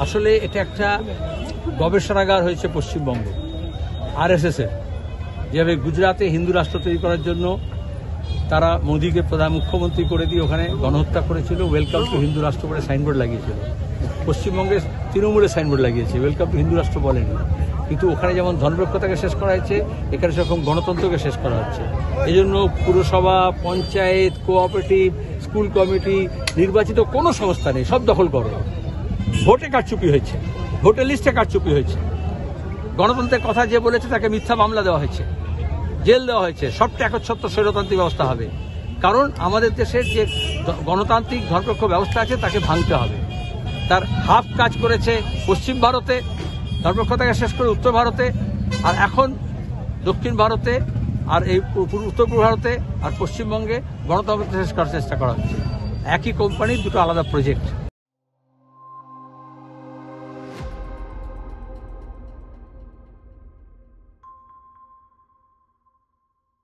আসলে এটা একটা গবেষণাগার হয়েছে পশ্চিমবঙ্গ আরএসএস এর, যেভাবে গুজরাটে হিন্দু রাষ্ট্র তৈরি করার জন্য তারা মোদীকে প্রধান মুখ্যমন্ত্রী করে দিয়ে ওখানে গণহত্যা করেছিল, ওয়েলকাম টু হিন্দু রাষ্ট্র করে সাইনবোর্ড লাগিয়েছিল। পশ্চিমবঙ্গে তৃণমূলে সাইনবোর্ড লাগিয়েছে, ওয়েলকাম টু হিন্দু রাষ্ট্র বলেনি। কিন্তু ওখানে যেমন ধর্মনিরপেক্ষতাকে শেষ করা হয়েছে, এখানে সেরকম গণতন্ত্রকে শেষ করা হচ্ছে। এই জন্য পুরসভা, পঞ্চায়েত, কোঅপারেটিভ, স্কুল কমিটি, নির্বাচিত কোনো সংস্থা নেই, সব দখল করে। ভোটে কারচুপি হয়েছে, ভোটের লিস্টে কারচুপি হয়েছে, গণতন্ত্রের কথা যে বলেছে তাকে মিথ্যা মামলা দেওয়া হয়েছে, জেল দেওয়া হয়েছে। সবটা একচ্ছত্র স্বৈরতান্ত্রিক ব্যবস্থা হবে, কারণ আমাদের দেশের যে গণতান্ত্রিক ধর্মনিরপেক্ষ ব্যবস্থা আছে তাকে ভাঙতে হবে। তার হাফ কাজ করেছে পশ্চিম ভারতে, ধর্মনিরপেক্ষতাকে শেষ করে উত্তর ভারতে, আর এখন দক্ষিণ ভারতে, আর এই উত্তর পূর্ব ভারতে আর পশ্চিমবঙ্গে গণতন্ত্র শেষ করার চেষ্টা করা হচ্ছে। একই কোম্পানির দুটো আলাদা প্রজেক্ট।